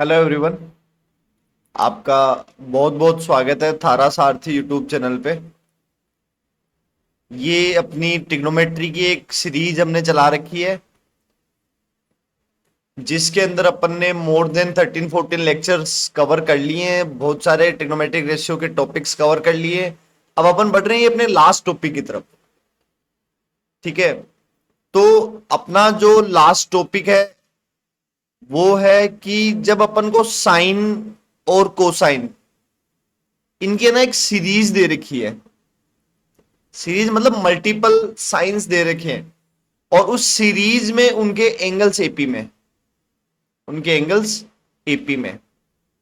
Hello everyone. आपका बहुत बहुत स्वागत है थारा सारथी यूट्यूब चैनल पे। ये अपनी ट्रिग्नोमेट्री की एक सीरीज हमने चला रखी है जिसके अंदर अपन ने मोर देन 13-14 लेक्चर्स कवर कर लिए हैं। बहुत सारे ट्रिग्नोमेट्रिक रेशियो के टॉपिक्स कवर कर लिए। अब अपन बढ़ रहे हैं अपने लास्ट टॉपिक की तरफ। ठीक है, तो अपना जो लास्ट टॉपिक है वो है कि जब अपन को साइन और कोसाइन इनके ना एक सीरीज दे रखी है। सीरीज मतलब मल्टीपल साइंस दे रखे हैं और उस सीरीज में उनके एंगल्स एपी में, उनके एंगल्स एपी में,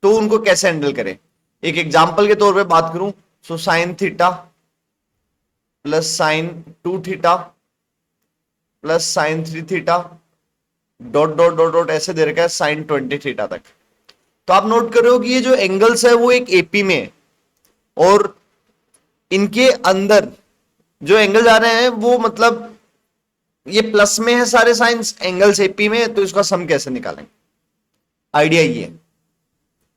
तो उनको कैसे हैंडल करें। एक एग्जांपल के तौर पे बात करूं, so sine theta plus sine 2 theta plus sign 3 theta dot dot dot dot ऐसे दे रखा है साइन 20 थीटा तक। तो आप नोट कर रहे हो कि ये जो एंगल्स है वो एक एपी में है और इनके अंदर जो एंगल आ रहे हैं वो मतलब ये प्लस में है सारे साइंस, एंगल्स एपी में है, तो इसका सम कैसे निकालेंगे। आइडिया ये है।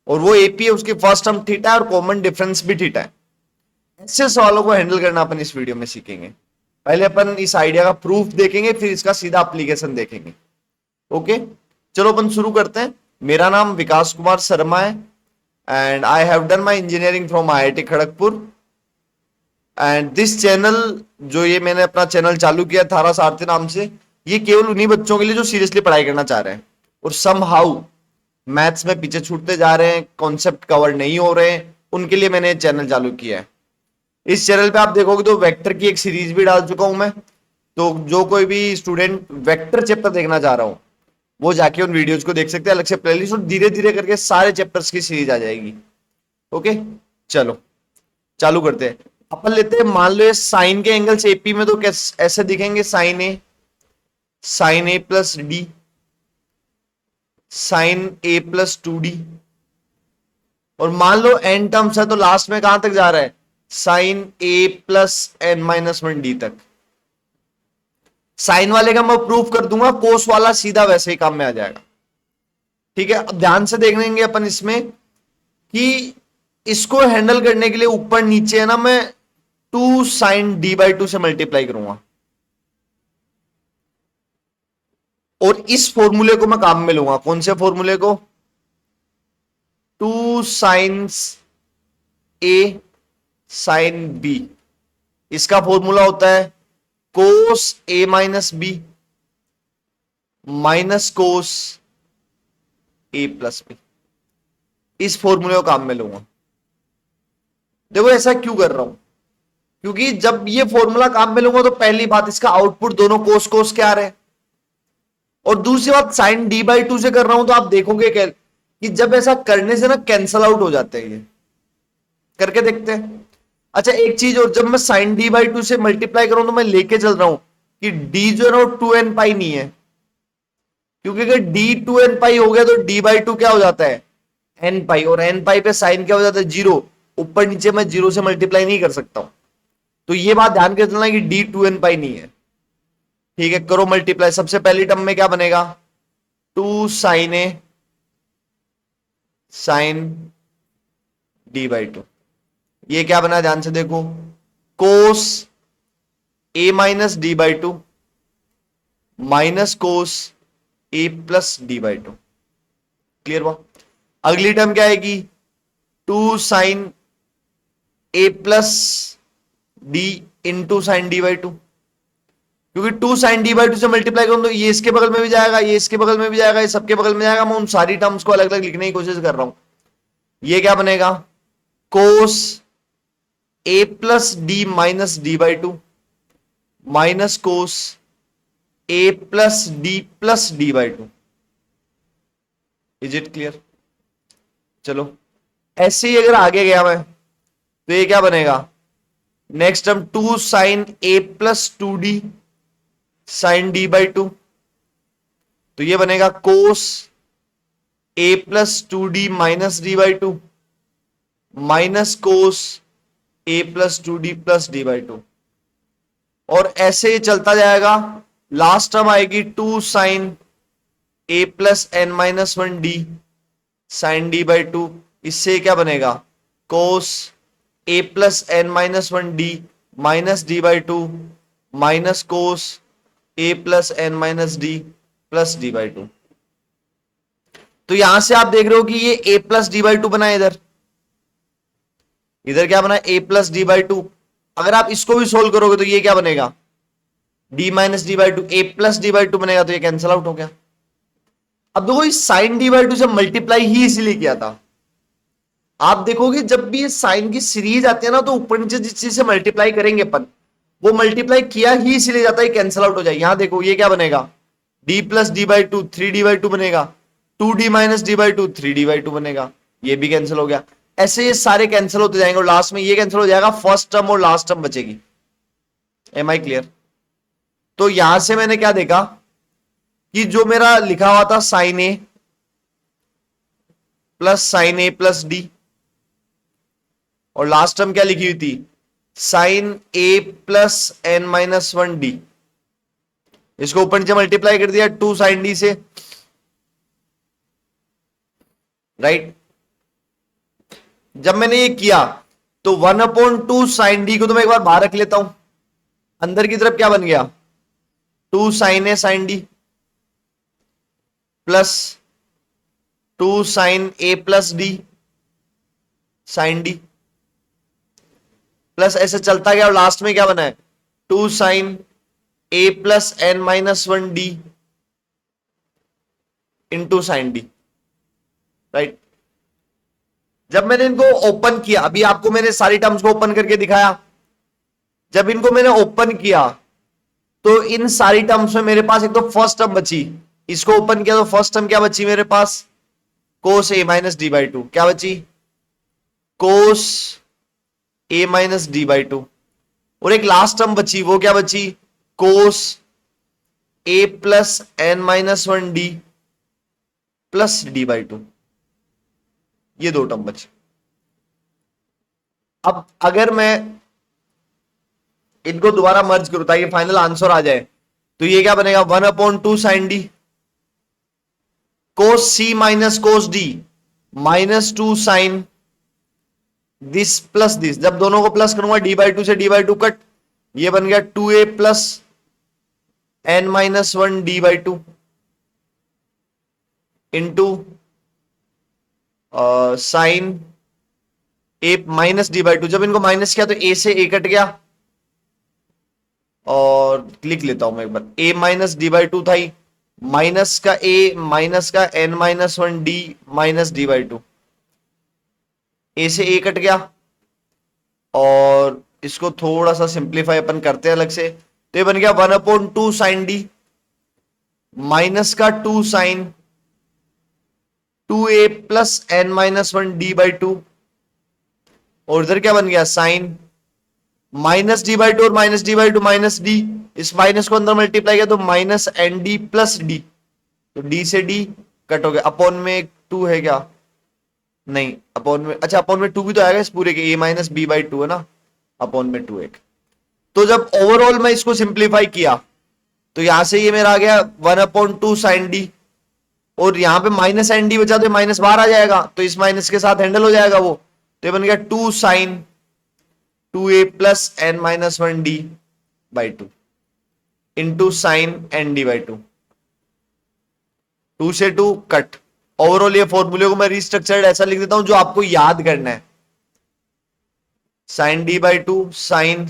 और वो एपी है, उसकी फर्स्ट टर्म थीटा है और कॉमन डिफरेंस भी थीटा है। ऐसे सवालों को हैंडल करना अपन इस वीडियो में सीखेंगे। पहले अपन इस आइडिया का प्रूफ देखेंगे, फिर इसका सीधा एप्लीकेशन देखेंगे। ओके, चलो अपन शुरू करते हैं। मेरा नाम विकास कुमार शर्मा है and I have done my engineering from IIT Kharagpur. And this channel, जो ये मैंने अपना चैनल चालू किया थारा सारथी नाम से, ये केवल उन्हीं बच्चों के लिए जो सीरियसली पढ़ाई करना चाह रहे हैं और सम हाउ मैथ्स में पीछे छूटते जा रहे हैं, कॉन्सेप्ट कवर नहीं हो रहे हैं, उनके लिए मैंने चैनल चालू किया है। इस चैनल पे आप देखोगे तो वेक्टर की एक सीरीज भी डाल चुका हूं मैं। तो जो कोई भी स्टूडेंट वेक्टर चैप्टर देखना चाह रहा हूं वो जाके उन वीडियोज को देख सकते हैं अलग से प्लेलिस्ट, और धीरे धीरे करके सारे चैप्टर्स की सीरीज आ जाएगी। ओके, चलो चालू करते हैं। अपन लेते हैं, मान लो ये साइन के एंगल्स एपी में, तो कैसे ऐसे दिखेंगे, sign A plus D, sign A plus 2D। और मान लो एन टर्म्स है तो लास्ट में कहां तक जा रहा है, sine A plus N minus 1D तक। साइन वाले का मैं प्रूफ कर दूंगा, कोस वाला सीधा वैसे ही काम में आ जाएगा। ठीक है, अब ध्यान से देख लेंगे अपन इसमें कि इसको हैंडल करने के लिए ऊपर नीचे है ना, मैं 2 sin d/2 से मल्टीप्लाई करूंगा और इस फॉर्मूले को मैं काम में लूंगा। कौन से फॉर्मूले को, 2 साइंस ए साइन बी। इसका फॉर्मूला होता है कोस A minus B minus cos A plus B. इस फॉर्मूले को काम में लूंगा। देखो ऐसा क्यों कर रहा हूं, क्योंकि जब ये फॉर्मूला काम में लूंगा तो पहली बात, इसका आउटपुट दोनों कोस कोस के आ रहे हैं, और दूसरी बात साइन d/2 से कर रहा हूं तो आप देखोगे कि जब ऐसा करने से ना कैंसल आउट हो जाते हैं। ये करके देखते हैं। अच्छा एक चीज और, जब मैं साइन d/2 से मल्टीप्लाई करूं तो मैं लेके चल रहा हूं कि d जो है ना 2n पाई नहीं है, क्योंकि अगर d 2n पाई हो गया तो d/2 क्या हो जाता है, n पाई, और n पाई पे साइन क्या हो जाता है, जीरो। ऊपर नीचे मैं जीरो से मल्टीप्लाई नहीं कर सकता हूं, तो ये बात ध्यान के चलना कि d 2n पाई नहीं है। ठीक है, करो मल्टीप्लाई। सबसे पहली टर्म में क्या बनेगा, 2 sin a साइन d/2। ये क्या बना, ध्यान से देखो, कोस a minus d/2 minus cos a plus d/2। Clear हुआ। अगली टर्म क्या आएगी, 2 sin a plus d into sine d/2, क्योंकि 2 sin d/2 से मल्टीप्लाई करूं तो ये इसके बगल में भी जाएगा, ये इसके बगल में भी जाएगा, ये सबके बगल में जाएगा। मैं उन सारी टर्म्स को अलग अलग लिखने की कोशिश कर रहा हूं। ये क्या बनेगा, cos a plus D minus d/2 minus cos a plus d/2। Is it clear. चलो ऐसे ही अगर आगे गया मैं तो ये क्या बनेगा, next term 2 sin a plus 2D sine d/2, तो ये बनेगा cos a plus 2D minus d/2 minus cos a plus 2D plus d/2। और ऐसे ही चलता जाएगा। लास्ट टर्म आएगी 2 sin a plus n minus 1D sine D by two, इससे क्या बनेगा cos A plus N minus one D minus D by two minus cos A plus N minus D plus D by two. तो यहां से आप देख रहे हो कि ये A plus D by two बना है, इधर इधर क्या बना A plus D by two. अगर आप इसको भी सोल्व करोगे तो ये क्या बनेगा D minus D by two, A plus D by two बनेगा, तो ये कैंसिल आउट हो गया। अब देखो इस साइन डी बाई टू से मल्टीप्लाई ही इसीलिए किया था। आप देखोगे जब भी साइन की सीरीज आती है ना, तो ऊपर नीचे जिस चीज से मल्टीप्लाई करेंगे अपन, वो मल्टीप्लाई किया ही इसीलिए जाता है कैंसिल आउट हो जाए। यहां देखो ये क्या बनेगा D plus D by two, three D by two बनेगा, two D minus D by two, three D by two बनेगा, ये भी कैंसिल हो गया। ऐसे ये सारे कैंसिल होते जाएंगे और लास्ट में ये कैंसिल हो जाएगा, फर्स्ट टर्म और लास्ट टर्म बचेगी। Am I clear? तो यहां से मैंने क्या देखा कि जो मेरा लिखा हुआ था साइन ए प्लस डी, और लास्ट टर्म क्या लिखी हुई थी sine A plus N minus one D, इसको ऊपर नीचे मल्टीप्लाई कर दिया टू साइन डी से, राइट। जब मैंने ये किया तो one upon two sine D को तो मैं एक बार बाहर रख लेता हूं, अंदर की तरफ क्या बन गया two sine A sine D plus two sine A plus D sine D, plus ऐसे चलता गया और लास्ट में क्या बना है two sine A plus N minus one D into sine D, right. जब मैंने इनको ओपन किया, अभी आपको मैंने सारी टर्म्स को ओपन करके दिखाया, जब इनको मैंने ओपन किया तो इन सारी टर्म्स में मेरे पास एक तो फर्स्ट टर्म बची, इसको ओपन किया तो फर्स्ट टर्म क्या बची मेरे पास cos A minus D by two, क्या बची cos A minus D by two, और एक लास्ट टर्म बची, वो क्या बची cos A plus N minus one D plus D by two, ये दो टर्म बचे। अब अगर मैं इनको दोबारा मर्ज करूं ताकि फाइनल आंसर आ जाए, तो ये क्या बनेगा one upon two sine D cos C minus cos D minus two sine this plus this, जब दोनों को प्लस करूंगा डी बाई टू से डी बाई टू कट, ये बन गया two A plus N minus one D by two into sine A minus D by two, जब इनको माइनस किया तो ए से ए कट गया, और लिख लेता हूं मैं एक बार, A minus D by two था ही, माइनस का ए माइनस का N minus one D minus D by two, A से ए कट गया, और इसको थोड़ा सा सिंप्लीफाई अपन करते हैं अलग से, तो ये बन गया one upon two sine D minus का two sine two A plus N minus one D by two, और इधर क्या बन गया sine minus D by two और minus D by two minus D, इस माइनस को अंदर मल्टीप्लाई किया तो minus N D plus D, तो डी से डी कट हो गया, अपॉन में टू है क्या नहीं, अपॉन में अच्छा अपॉन में टू भी तो आएगा इस पूरे के, ए माइनस बी बाई टू है ना, अपॉन में टू एक। तो जब ओवरऑल मैं इसको सिंप्लीफाई किया तो यहां से ये मेरा आ गया one upon two sine D, और यहां पे माइनस एन डी बचा तो माइनस बाहर आ जाएगा, तो इस माइनस के साथ हैंडल हो जाएगा वो, तो ये बन गया two sine two A plus N minus one D by two into sine N D by two, two से टू कट। ओवरऑल ये फॉर्मूले को मैं रिस्ट्रक्चर्ड ऐसा लिख देता हूं जो आपको याद करना है, sine D by two sine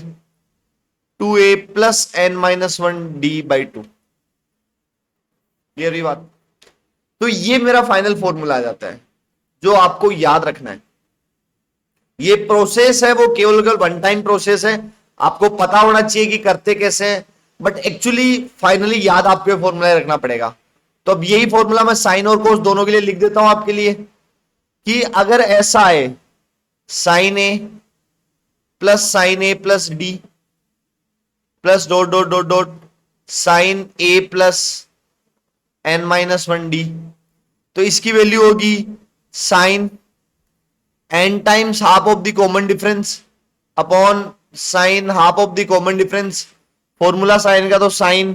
two A plus N minus one D by two, clear ये बात। तो ये मेरा फाइनल फॉर्मूला आ जाता है जो आपको याद रखना है। ये प्रोसेस है वो केवल वन टाइम प्रोसेस है, आपको पता होना चाहिए कि करते कैसे हैं, बट एक्चुअली फाइनली याद आपको फॉर्मूला रखना पड़ेगा। तो अब यही फॉर्मूला मैं साइन और कोस दोनों के लिए लिख देता हूं आपके लिए, कि अगर ऐसा है sine A plus D plus dot dot dot dot sine A plus N minus one D, तो इसकी वैल्यू होगी sine N times half of the common difference upon sine half of the common difference. Formula sine का तो sine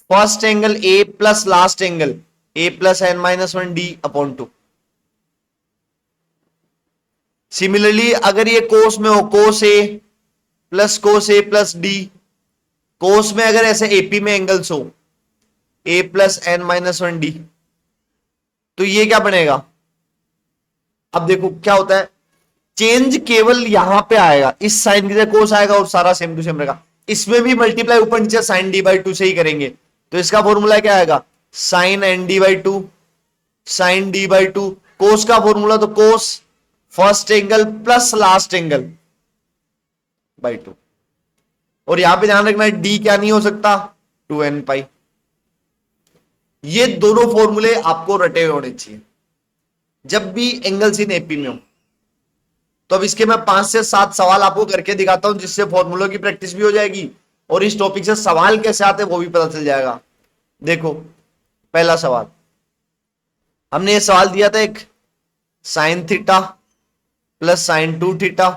first angle A plus last angle A plus N minus one D upon two, similarly अगर ये कोस में हो, कोस A plus D, कोस में अगर ऐसे AP में एंगल्स हो A plus N minus one D, तो ये क्या बनेगा? अब देखो क्या होता है, चेंज केवल यहां पे आएगा, इस साइन की जगह कोस आएगा और सारा सेम टू सेम रहेगा। इसमें भी मल्टीप्लाई ऊपर नीचे साइन डी बाई टू से ही करेंगे, तो इसका फॉर्मूला क्या आएगा? Sine N D by two, sine D by two. Cos का फॉर्मूला तो cos first angle plus last angle by two, और यहां पे ध्यान रखना डी क्या नहीं हो सकता? 2n पाई। ये दोनों फॉर्मूले आपको रटे हुए होने चाहिए जब भी एंगल्स इन एपी में हो। तो अब इसके मैं 5 से 7 सवाल आपको करके दिखाता हूं, जिससे फॉर्मूलों की प्रैक्टिस भी हो जाएगी और इस टॉपिक से सवाल कैसे आते हैं वो भी पता चल जाएगा। देखो पहला सवाल, हमने ये सवाल दिया था एक, sine theta plus sine 2 theta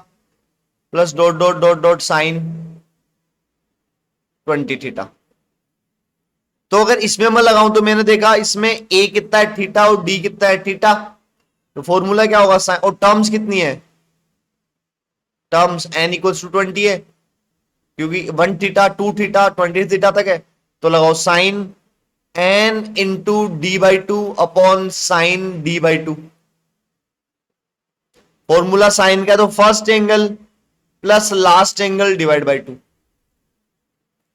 plus dot dot dot dot sine 20 theta. तो अगर इसमें मैं लगाऊं तो मैंने देखा इसमें ए कितना है थीटा और डी कितना है थीटा, तो फॉर्मूला क्या होगा? साइन, और टर्म्स कितनी है? टर्म्स n इक्वल्स टू 20 है, क्योंकि 1 थीटा 2 थीटा 20 थीटा तक है। तो लगाओ sine n into D by two upon sine D by two. Formula sine का है तो first angle plus last angle divide by two.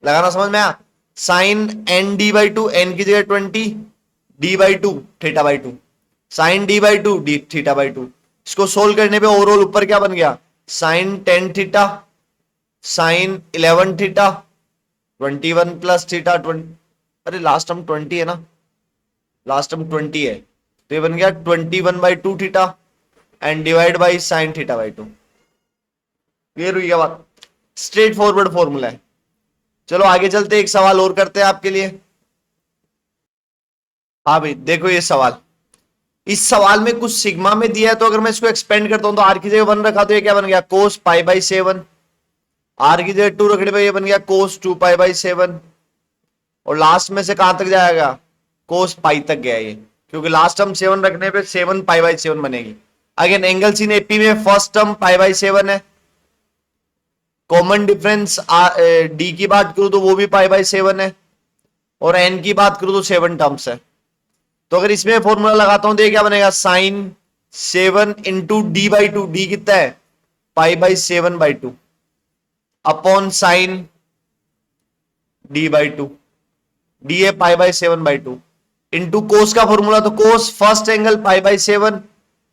लगाना समझ में आया? Sine N D by two, N की जगह 20, D by two theta by two, sine D by two D theta by two. इसको सोल्व करने पे ओवरऑल ऊपर क्या बन गया? Sine 10 theta, sine 11 theta, 21 plus theta 20, अरे लास्ट टर्म 20 है ना, लास्ट टर्म 20 है, तो ये बन गया 21 by two theta and divide by sine theta by two. Clear हुई क्या बात? स्ट्रेट फॉरवर्ड फॉर्मूला है। चलो आगे चलते, एक सवाल और करते हैं आपके लिए। हाँ भाई देखो ये सवाल, इस सवाल में कुछ सिग्मा में दिया है, तो अगर मैं इसको एक्सपेंड करता हूं तो आर की जगह 1 रखा तो ये क्या बन गया? कोस पाई बाई 7। आर की जगह 2 रखने पे ये बन गया कोस 2 पाई बाई 7, और लास्ट में से कहां तक जाएगा? कोस पाई तक गया ये, क्योंकि लास्ट टर्म 7 रखने पे 7 पाई बाई 7 बनेगी। अगेन एंगल्स इन एपी में फर्स्ट टर्म पाई बाई 7 है, कॉमन डिफरेंस डी की बात करूं तो वो भी पाई बाई 7 है, और एन की बात करूं तो 7 टर्म्स है। तो अगर इसमें फॉर्मूला लगाता हूं तो ये क्या बनेगा? Sine 7 into D by two, D कितना है? Pi by 7 by two upon sine D by two, D है pi by 7 by two, into cos का फॉर्मूला तो cos first angle pi by 7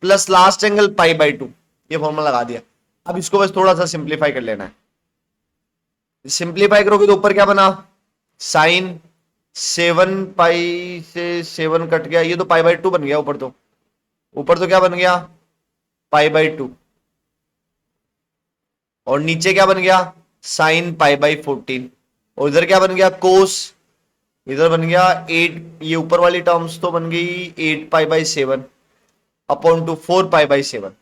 plus last angle pi by two. ये formula लगा दिया। अब इसको बस थोड़ा सा सिंप्लीफाई कर लेना है। सिंप्लीफाई करोगे तो ऊपर क्या बना? साइन 7 पाई से 7 कट गया, ये तो पाई बाई 2 बन गया। ऊपर तो क्या बन गया? पाई बाई 2, और नीचे क्या बन गया? साइन पाई बाई 14, और इधर क्या बन गया? कोस, इधर बन गया 8, ये ऊपर वाली टर्म्स तो बन गई 8 पाई by 7 upon two 4 pi by 7।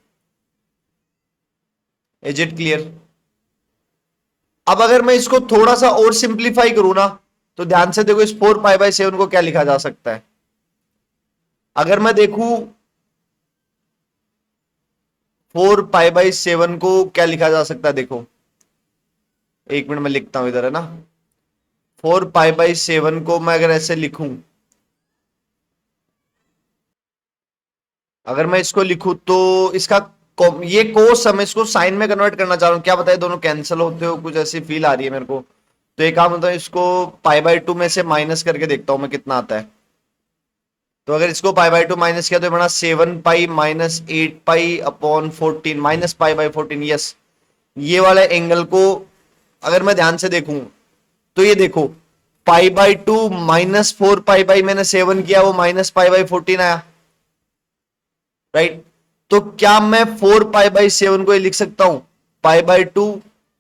Is it clear? अब अगर मैं इसको थोड़ा सा और सिंप्लीफाई करूं ना, तो ध्यान से देखो, इस 4 पाई बाई 7 को क्या लिखा जा सकता है? अगर मैं देखूं 4 पाई बाई 7 को क्या लिखा जा सकता है? देखो 1 मिनट में लिखता हूं, इधर है ना। 4 पाई बाई 7 को मैं अगर ऐसे लिखूं, अगर मैं इसको लिखूं तो इसका ये कोस, हम इसको साइन में कन्वर्ट करना चाह रहा हूं। क्या बताए, दोनों कैंसिल होते हो, कुछ ऐसी फील आ रही है मेरे को। तो एक काम होता है, इसको पाई बाई 2 में से माइनस करके देखता हूं मैं कितना आता है। तो अगर इसको पाई बाई 2 माइनस किया तो बना 7 pi minus 8 pi upon 14 minus pi by 14। Yes, ये वाले एंगल को अगर मैं ध्यान से देखूं तो ये देखो, pi by 2 minus 4 pi by मैंने 7 किया, वो माइनस पाई बाई 14 आया, राइट। तो क्या मैं 4 पाई बाई 7 को लिख सकता हूं pi by 2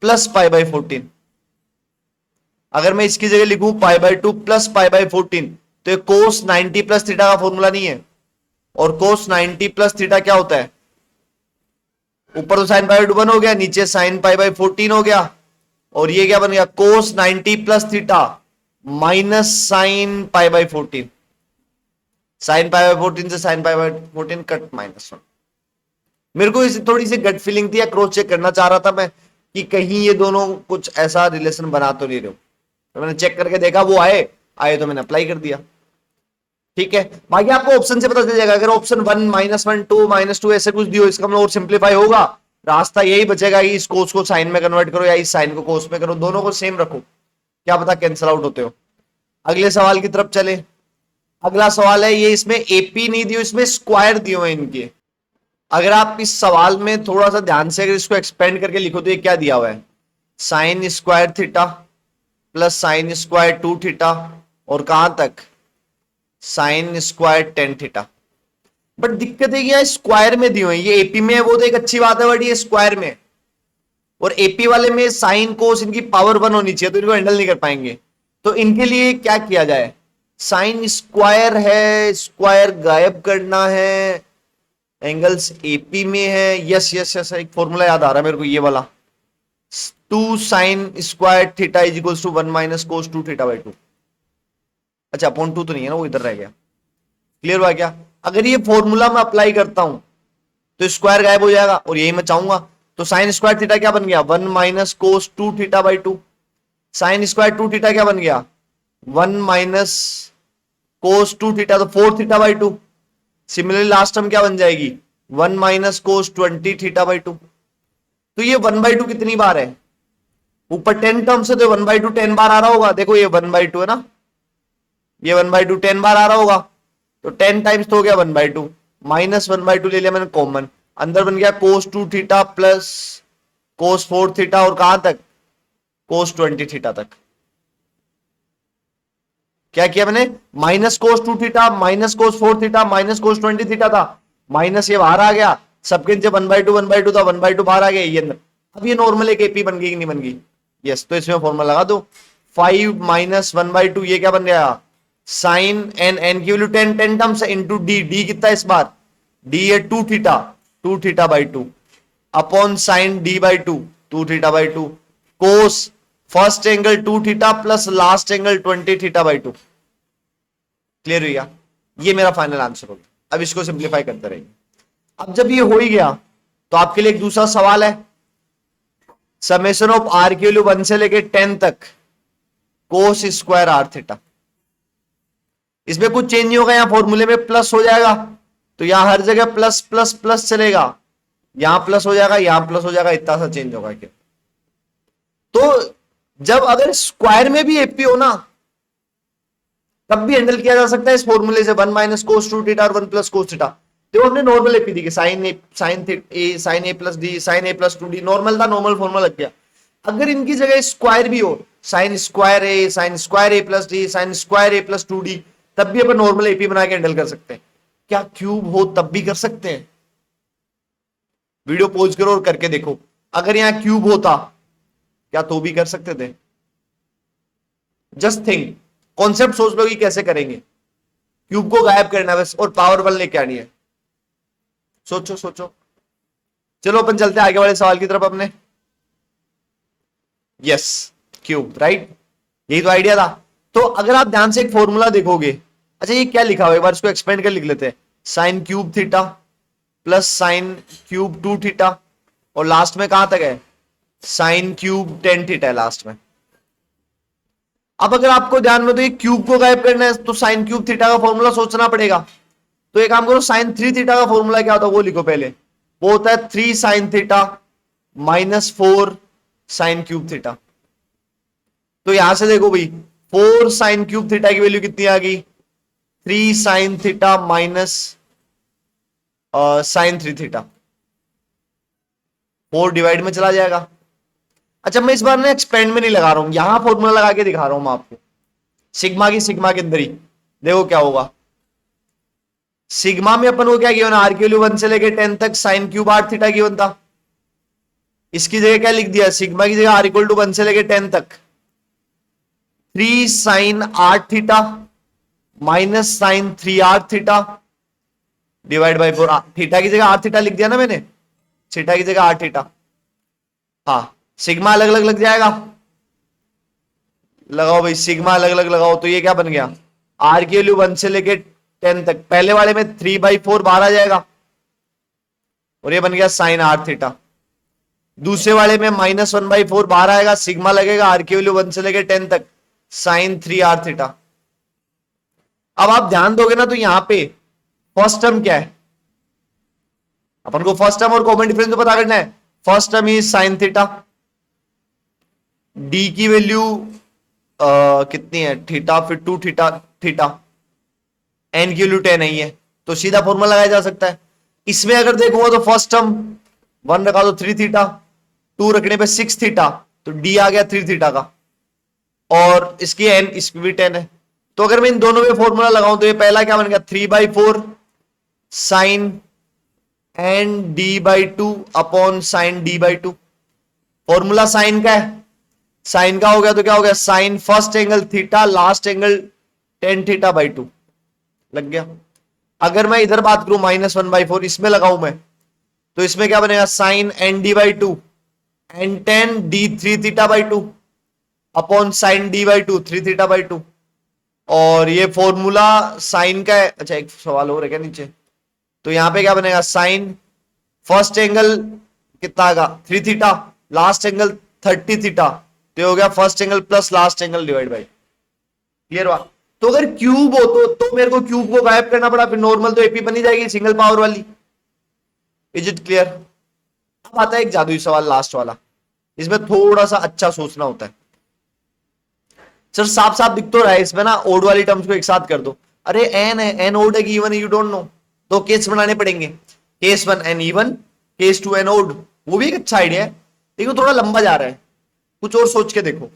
plus pi by 14? अगर मैं इसकी जगह लिखूं pi by 2 plus pi by 14, तो ये कोस 90 प्लस थीटा का फॉर्मूला नहीं है, और कोस 90 प्लस थीटा क्या होता है? ऊपर तो साइन पाई बाई 2 बन हो गया, नीचे साइन पाई बाई 14 हो गया, और ये क्या बन गया? कोस 90 plus theta minus sine pi by 14। Sine pi by 14 से साइन पाई बाई 14 कट, -1। मेरे को इसे थोड़ी सी गट फीलिंग थी या क्रॉस चेक करना चाह रहा था मैं कि कहीं ये दोनों कुछ ऐसा रिलेशन बना तो नहीं रहे हो। तो मैंने चेक करके देखा वो आए आए तो मैंने अप्लाई कर दिया। ठीक है, बाकी आपको ऑप्शन से पता चल जाएगा। अगर ऑप्शन 1 -1 2 -2 ऐसे कुछ दियो, इसका मतलब और सिंप्लीफाई होगा, रास्ता यही बचेगा कि इस कोस को साइन में कन्वर्ट करो या इस साइन को कोस में करो, दोनों को सेम रखो, क्या पता कैंसिल आउट होते हो। अगले सवाल की तरफ चले। अगला सवाल है, ये इसमें एपी नहीं दियो, इसमें स्क्वायर दियो है इनके। अगर आप इस सवाल में थोड़ा सा ध्यान से अगर इसको एक्सपेंड करके लिखो तो ये क्या दिया हुआ है, sign square theta plus sine square 2 theta और कहां तक, साइन स्क्वायर 10 थीटा। बट दिक्कत है कि यहाँ स्क्वायर में दिए हुए हैं, ये एपी में है वो तो एक अच्छी बात है, बट ये स्क्वायर में, और एपी वाले में साइन कोस इनकी पावर 1 होनी चाहिए, तो इनको हैंडल नहीं कर पाएंगे। तो इनके लिए क्या किया जाए, साइन स्क्वायर है, स्क्वायर गायब करना है, एंगल्स एपी में है। यस यस यस, एक फॉर्मूला याद आ रहा है मेरे को, ये वाला 2 sine square theta is equals to 1 minus cos 2 theta by 2। अच्छा अपॉन 2 तो नहीं है ना, वो इधर रह गया। क्लियर हुआ क्या? अगर ये फॉर्मूला मैं अप्लाई करता हूं तो स्क्वायर गायब हो जाएगा और यही मैं चाहूंगा। तो साइन स्क्वायर थीटा क्या बन गया, 1 minus cos 2 theta by 2। Sine square 2 theta क्या बन गया, 1 माइनस कोस 2 थीटा, तो 4 theta by 2। Similarly last term क्या बन जाएगी, 1 माइनस कोस 20 थीटा बाई 2। तो ये 1/2 कितनी बार है, ऊपर 10 टर्म से, तो 1/2 10 बार आ रहा होगा। देखो ये 1/2 है ना, ये 1/2 10 बार आ रहा होगा, तो 10 टाइम्स तो हो गया 1/2, माइनस 1/2 ले लिया मैंने कॉमन, अंदर बन गया कोस 2 थीटा प्लस कोस 4 थीटा और कहां तक, कोस 20 थीटा तक। क्या किया मैंने, minus cos 2 theta minus cos 4 theta minus cos 20 theta था, माइनस ये बाहर आ गया, सबके नीचे 1/2 था, 1/2 बाहर आ गया, ये अंदर। अब ये नॉर्मल एक एपी बन गई कि नहीं बन गई, यस। तो इसमें फॉर्मूला लगा दो, 5 माइनस 1/2, ये क्या बन गया, साइन एन की value 10 terms into D, D कितना इस बार, डी है 2 theta by 2 upon sine D by 2 theta by 2 cos first angle 2 theta plus last angle 20 theta by 2। Clear हुआ? ये मेरा फाइनल आंसर होगा। अब इसको सिंप्लीफाई करते रहेंगे। अब जब ये हो ही गया तो आपके लिए एक दूसरा सवाल है, समेशन ऑफ आर की वैल्यू 1 से लेके 10 तक कोस स्क्वायर आर थीटा। इसमें कुछ चेंज नहीं होगा, यहां फॉर्मूले में प्लस हो जाएगा, तो यहां हर जगह प्लस प्लस प्लस चलेगा, यहां प्लस हो जाएगा, यहां प्लस हो जाएगा, इतना सा चेंज होगा क्या। तो जब अगर स्क्वायर में भी एपी हो ना, तब भी हैंडल किया जा सकता है इस फॉर्मूले से, 1 माइनस कोस 2 थीटा और 1 प्लस कोस थीटा। तो हमने normal AP the, sign A plus D sign A plus 2 D, normal था, नॉर्मल फॉर्मूला लग गया। अगर इनकी जगह स्क्वायर भी हो, साइन स्क्वायर ए प्लस डी साइन स्क्वायर ए प्लस 2 डी, तब भी अपन नॉर्मल एपी बना के हैंडल कर सकते हैं। क्या क्यूब हो तब भी कर सकते हैं? वीडियो पॉज करो और करके देखो, अगर यहां क्यूब होता क्या तो भी कर सकते थे? जस्ट थिंक, कॉन्सेप्ट सोच लो कि कैसे करेंगे। क्यूब को गायब करना बस और पावर 1 लेके आनी है। सोचो सोचो। चलो अपन चलते हैं आगे वाले सवाल की तरफ अपने। यस, क्यूब, राइट, यही तो आइडिया था। तो अगर आप ध्यान से एक फॉर्मूला देखोगे, अच्छा ये क्या लिखा हुआ है, एक बार इसको एक्सपेंड कर लिख लेते हैं, sign cube theta plus sine cube 2 theta और लास्ट में कहां तक है, साइन क्यूब 10 थीटा है लास्ट में। अब अगर आपको ध्यान में तो ये क्यूब को गायब करना है तो साइन क्यूब थीटा का फॉर्मूला सोचना पड़ेगा। तो एक काम करो, साइन 3 थीटा का फॉर्मूला क्या होता है वो लिखो पहले, वो होता है 3 sine theta minus 4 sine cube theta. तो यहां से देखो भाई, 4 साइन क्यूब थीटा की वैल्यू कितनी आ गई, 3 sine theta minus sine 3 theta, 4 divide में चला जाएगा। अच्छा मैं इस बार ना एक्सपेंड में नहीं लगा रहा हूं, यहां फॉर्मूला लगा के दिखा रहा हूं मैं आपको, सिग्मा के अंदर ही देखो क्या होगा। सिग्मा में अपन को क्या गिवन, आर की वैल्यू 1 से लेके 10 तक साइन क्यूब 8 थीटा गिवन था। इसकी जगह क्या लिख दिया, सिग्मा की जगह आर इक्वल टू 1 से लेके 10 तक 3 sine 8 theta minus sine 3 8 theta divide by 4। Theta की जगह 8 थीटा लिख दिया ना मैंने, थीटा की जगह 8 थीटा। हाँ सिग्मा अलग अलग लग जाएगा, लगाओ भाई सिग्मा अलग अलग लगाओ, तो ये क्या बन गया, आर की वैल्यू 1 से लेके 10 तक, पहले वाले में 3/4 बाहर आ जाएगा, और ये बन गया साइन आर थीटा। दूसरे वाले में -1/4 बाहर आएगा, सिग्मा लगेगा, आर की वैल्यू 1 से लेके 10 तक, साइन 3r थीटा। अब आप ध्यान दोगे ना तो यहां पे फर्स्ट टर्म क्या है, अपन को फर्स्ट टर्म और कॉमन डिफरेंस तो पता करना है। First term is sine theta, D की वैल्यू कितनी है थीटा, फिर 2 थीटा थीटा, एन की वैल्यू 10 नहीं है तो सीधा फॉर्मूला लगाया जा सकता है। इसमें अगर देखूंगा तो फर्स्ट टर्म 1 रखा तो 3 थीटा, 2 रखने पे 6 थीटा, तो डी आ गया 3 थीटा का, और इसकी एन इस पे भी 10 है। तो अगर मैं इन दोनों में फॉर्मूला लगाऊं तो ये पहला क्या बन गया 3/4 sine N d/2 upon sine d/2। Formula sine का है, साइन का हो गया तो क्या हो गया sine first angle theta last angle tan θ/2 लग गया। अगर मैं इधर बात करूं -1/4 इसमें लगाऊं मैं तो इसमें क्या बनेगा sine N d/2 N tan d3 θ/2 upon sine d/2 3 θ/2। और ये फॉर्मूला साइन का है। अच्छा एक सवाल और है क्या नीचे, तो यहां पे क्या बनेगा साइन फर्स्ट एंगल कितना आएगा 3 थीटा, लास्ट एंगल 30 थीटा, तो हो गया first angle plus last angle divide by. Clear हुआ। तो अगर क्यूब हो तो मेरे को क्यूब को गायब करना पड़ा, फिर नॉर्मल तो एपी बनी जाएगी सिंगल पावर वाली। Is it clear. अब आता है एक जादुई सवाल लास्ट वाला, इसमें थोड़ा सा अच्छा सोचना होता है। सर साफ साफ दिख तो रहा है इसमें ना, ओड वाली टर्म्स को एक साथ कर दो। अरे एन है, एन ओड है कि इवन है, यू डोंट नो। तो केस बनाने पड़ेंगे, case 1 N even, case 2 N odd. वो भी एक अच्छा आइडिया है लेकिन थोड़ा लंबा जा रहा है, कुछ और सोच के देखो।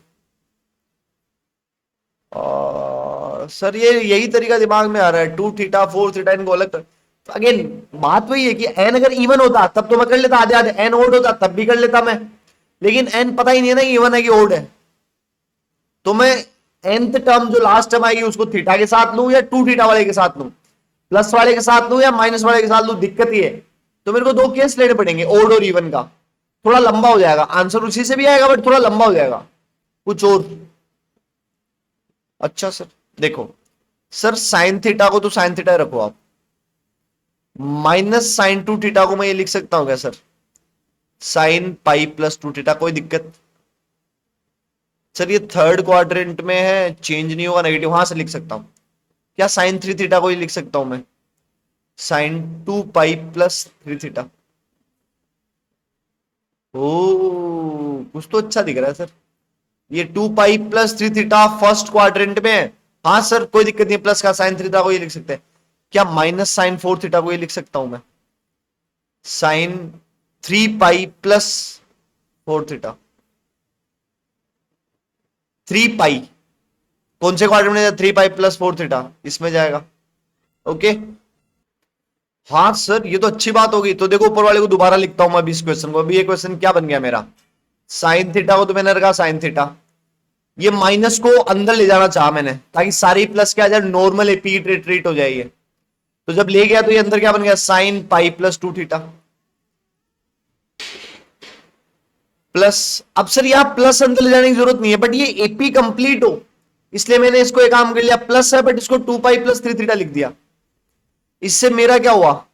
सर ये यही तरीका दिमाग में आ रहा है 2 थीटा 4 थीटा इनको अलग कर। तो अगेन बात वही है कि एन अगर इवन होता तब तो मैं कर लेता आधे आधे, एन ओड होता तब भी कर लेता मैं, लेकिन एन पता ही नहीं है ना कि इवन है कि ओड है। तो मैं nth टर्म जो लास्ट टर्म आएगी उसको थीटा के साथ लूं या 2 थीटा वाले के साथ लूं, प्लस वाले के साथ लूं या माइनस वाले के साथ लूं, दिक्कत ही है। तो मेरे को दो केस लेने पड़ेंगे ओड और इवन का, थोड़ा लंबा हो जाएगा, आंसर उसी से भी आएगा बट थोड़ा लंबा हो जाएगा कुछ और। अच्छा सर देखो, सर साइन थीटा को तो साइन थीटा रखो आप, माइनस साइन 2 थीटा को मैं ये लिख सकता हूं क्या sir sign pi plus 2 theta, कोई दिक्कत। सर ये थर्ड क्वाड्रेंट में है, चेंज नहीं होगा, नेगेटिव, वहां से लिख सकता हूं क्या साइन 3 थीटा को ही लिख सकता हूं मैं साइन 2 पाई प्लस 3 थीटा। ओ कुछ तो अच्छा दिख रहा है सर, ये 2 pi plus 3 theta first quadrant में है। हाँ सर कोई दिक्कत नहीं, प्लस का साइन थीटा को ये लिख सकते हैं क्या, माइनस साइन 4 थीटा को ये लिख सकता हूं मैं साइन 3 पाई प्लस 4 थीटा। 3 पाई कौन से क्वाड्रेंट में, 3 पाई प्लस 4 थीटा इसमें जाएगा। ओके हाँ सर ये तो अच्छी बात होगी। तो देखो ऊपर वाले को दोबारा लिखता हूं मैं अभी इस क्वेश्चन को। अभी ये क्वेश्चन क्या बन गया मेरा, साइन थीटा को तो मैंने रखा साइन थीटा, ये माइनस को अंदर ले जाना चाहा मैंने ताकि सारी प्लस क्या आ जाए, नॉर्मल एपी ट्रीट हो जाए। तो जब ले गया तो ये अंदर क्या बन गया sign pi plus 2 theta plus. अब सर यहां प्लस अंदर ले जाने की जरूरत नहीं है बट ये एपी कंप्लीट हो इसलिए मैंने इसको एक काम कर लिया, प्लस है बट इसको 2 पाई प्लस 3 थीटा लिख दिया। इससे मेरा क्या हुआ,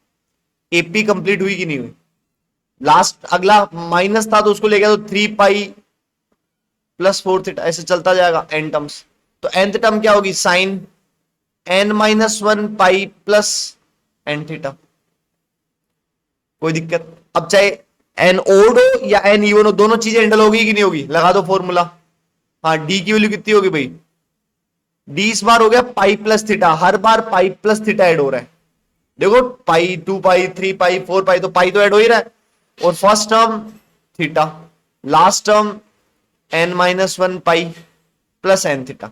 एपी कंप्लीट हुई कि नहीं हुई। लास्ट अगला माइनस था तो उसको ले गया तो 3 पाई प्लस 4 थीटा, ऐसे चलता जाएगा एन टर्म्स। तो nth टर्म क्या होगी sine n-1 pi plus N theta, कोई दिक्कत। अब चाहे एन ओड हो या एन इवन हो, दोनों चीजें हैंडल होगी कि नहीं होगी, लगा दो फॉर्मूला। हाँ डी की वैल्यू कितनी होगी भाई, डी इस बार हो गया पाई प्लस थीटा, हर बार पाई प्लस थीटा ऐड हो रहा है। देखो पाई 2 पाई 3 पाई 4 पाई, तो पाई तो ऐड हो ही रहा है। और first term theta, last term n-1 pi plus N theta.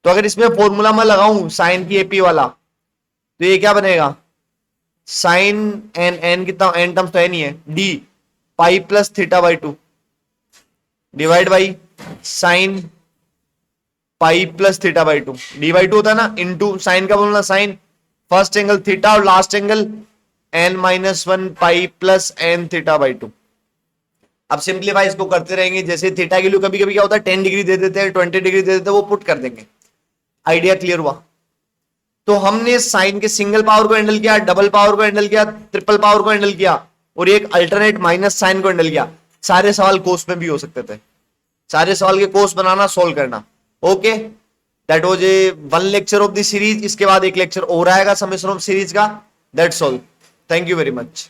तो अगर इसमें फॉर्मूला मैं लगाऊं साइन की एपी वाला तो ये क्या बनेगा साइन एन, एन कितना, एन टर्म्स तो एन ही है, d pi plus theta by 2 divide by sine pi plus theta by 2, d by 2 होता है ना, इनटू साइन का बोलना साइन फर्स्ट एंगल थीटा और last angle n-1 pi plus N theta by 2। अब सिंप्लीफाई इसको करते रहेंगे, जैसे थीटा के लिए कभी कभी क्या होता है 10 डिग्री दे देते हैं, 20 डिग्री दे देते हैं, वो पुट कर देंगे। आइडिया क्लियर हुआ। तो हमने साइन के सिंगल पावर को हैंडल किया, डबल पावर को हैंडल किया, ट्रिपल पावर को हैंडल किया और एक अल्टरनेट माइनस साइन को हैंडल किया। सारे सवाल कोस में भी हो सकते थे, सारे सवाल के कोस बनाना, सोल्व करना। Okay, that was a one lecture of the series. इसके बाद एक लेक्चर और आएगा समेशन ऑफ सीरीज का। That's all, thank you very much.